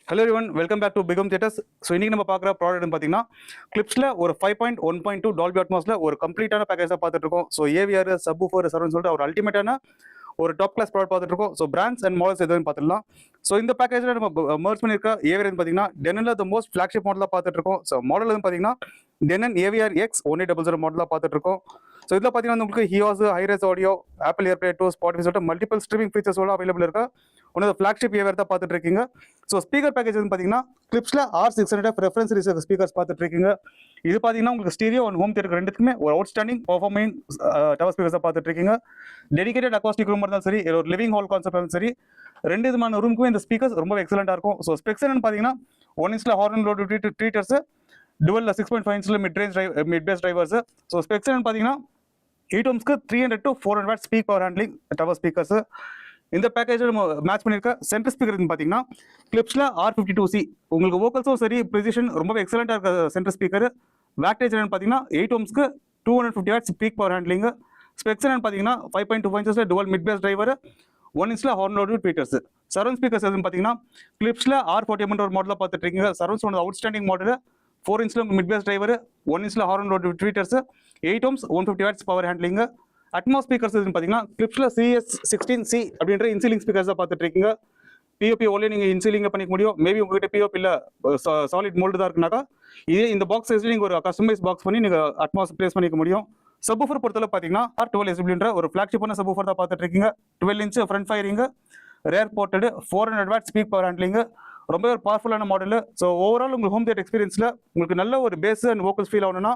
Hello everyone, welcome back to பிகம் theatres. So இன்னைக்கு நம்ம பார்க்குற ப்ராடக்ட்னு பார்த்தீங்கன்னா கிளிப்ஸில் ஒரு 5.1.2 டால்பி அட்மாஸில் ஒரு கம்ப்ளீட்டான பேக்கேஜ் தான் பார்த்துட்டு இருக்கோம். ஸோ ஏவிஆர் சப்வூஃபர் சரௌண்ட் சொல்லிட்டு ஒரு அல்டிமேட்டான ஒரு டாப் கிளாஸ் ப்ராடக்ட் பார்த்துட்டு இருக்கோம். ஸோ பிராண்ட்ஸ் அண்ட் மாடல்ஸ் எதுவும் பார்த்துடலாம். ஸோ இந்த பேக்கேஜில் நம்ம மர்ஜ் பண்ணியிருக்க ஏவிஆர் பார்த்தீங்கன்னா டெனனில் த மோஸ்ட் ஃபிளாக்ஷிப் மாடலாக பார்த்துட்டு இருக்கோம். ஸோ மாடல் வந்து பார்த்தீங்கன்னா டெனன் ஏவிஆர் எக்ஸ் 1800 மாடலாக பார்த்துட்டு இருக்கோம். ஸோ இதில் பார்த்தீங்கன்னா உங்களுக்கு ஹியாஸ், hi res audio, Apple AirPlay 2, Spotify சொல்லிட்டு மல்டிபிள் ஸ்ட்ரீமிங் ஃபீச்சர்ஸோட அவைலபிள் இருக்கா. ஒன் ஆஃப் ஃபிளாக்ஷிப் ஏவிஆர் தான் பார்த்துட்டு இருக்கீங்க. ஸோ ஸ்பீக்கர் பேக்கேஜ் வந்து பார்த்தீங்கன்னா கிளிப்ஸில் R600 ரெஃபரன்ஸ் சீரிஸ் ஸ்பீக்கர்ஸ் பார்த்துட்டு இருக்கீங்க. இது பார்த்தீங்கன்னா உங்களுக்கு ஸ்டீரியோ அண்ட் ஹோம் தியேட்டர் ரெண்டுக்குமே ஒரு அவுட்ஸ்டாண்டிங் பர்ஃபார்மிங் டவர் ஸ்பீக்கர்ஸாக பார்த்துட்டு இருக்கீங்க. டெடிகேட்டட் அக்காஸ்டிக் ரூம் இருந்தாலும் சரி, ஒரு லிவிங் ஹால் கான்செப்ட் இருந்தாலும் சரி, ரெண்டு விதமான ரூமுக்குமே இந்த ஸ்பீக்கர்ஸ் ரொம்ப எக்ஸலண்டாக இருக்கும். ஸோ ஸ்பெக்ஸ் என்னன்னு பார்த்தீங்கன்னா 1 இன்ச்சில் ஹார்ன் லோட் ட்ரீட்டர்ஸ், டுவல் 6.5 இன்ச்சில் mid bass drivers. So specs என்னன்னு பார்த்தீங்கன்னா 8 ohmsக்கு 300 to 400 watt peak power handling tower speakers. இந்த பேக்கேஜில் நம்ம மேட்ச் பண்ணியிருக்க சென்டர் ஸ்பீக்கர் பார்த்தீங்கன்னா கிளிப்ஸில் R52C. உங்களுக்கு வோக்கல்ஸும் சரி, ப்ரிசிஷன் ரொம்ப எக்ஸலண்டாக இருக்க சென்டர் ஸ்பீக்கர். வேக்டேஜ் என்னன்னு பார்த்தீங்கன்னா 8 ohmsக்கு 250 watt peak power handling. Specs என்னன்னு பார்த்தீங்கன்னா 5.25 inches dual mid bass driver, 1 இன்ச்சில் horn load tweeters. Surround speakers எதுன்னு பார்த்தீங்கன்னா கிளிப்ஸில் R40 ஒரு மாடலாக பார்த்துட்டு இருக்கீங்க. சரௌண்ட்ஸ் ஒன் அவுட்ஸ்டாண்டிங் மாடல், 4 இன்ச்சில் மிட் பேஸ் டிரைவர், 1 இன்ச்சில் horn load tweeters, 8 ohms 150 watts power handling. Atmos speakers பார்த்தீங்கன்னா கிளிப்ஸில் CS16C அப்படின்ற இன்சிலிங் ஸ்பீக்கர்ஸ் தான் பார்த்துட்டு இருக்கீங்க. பிஓபி ஓலே நீங்கள் இன்சிலிங் பண்ணிக்க முடியும். மேபி உங்ககிட்ட பிஓபி இல்லை, சாலிட் மோல்டு தான் இருக்குனாக்கா இதே இந்த பாக்ஸ் சைஸ்ல நீங்கள் ஒரு கஸ்டமைஸ் பாக்ஸ் பண்ணி நீங்கள் அட்மாஸ் பிளேஸ் பண்ணிக்க முடியும். சப்வூஃபர் பொறுத்தவரை பார்த்தீங்கன்னா R12SWன்ற ஒரு ஃபிளாக்ஷிப்பான சப்வூஃபர் தான் பார்த்துட்டு இருக்கீங்க. 12 inch front firing, rear ported, 400 watt peak power handling, ரொம்ப ஒரு பவர்ஃபுல்லான மாடல். ஸோ ஓவரால் உங்களுக்கு ஹோம் தியேட்டர் எக்ஸ்பீரியன்ஸில் உங்களுக்கு நல்ல ஒரு பேஸ் அண்ட் வோக்கல்ஸ் ஃபீல் ஆகணும்னா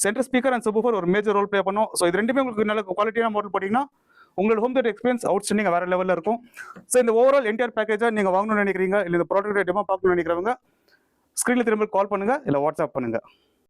சென்டர் ஸ்பீக்கர் அண்ட் சப்வூஃபர் ஒரு மேஜர் ரோல் ப்ளே பண்ணும். ஸோ இது ரெண்டுமே உங்களுக்கு நல்ல குவாலிட்டியான மாடல் போட்டிங்கன்னா உங்களோட ஹோம் தியேட்டர் எக்ஸ்பீரியன்ஸ் அவுட்ஸ்டாண்டிங் வேறு லெவலில் இருக்கும். ஸோ இந்த ஓவரால் என்டையர் பேக்கேஜாக நீங்கள் வாங்கணும்னு நினைக்கிறீங்க, இல்லை இந்த ப்ராடக்ட் டெமோ பார்க்கணும்னு நினைக்கிறவங்க ஸ்க்ரீனில் திரும்ப கால் பண்ணுங்கள், இல்லை வாட்ஸ்அப் பண்ணுங்கள்.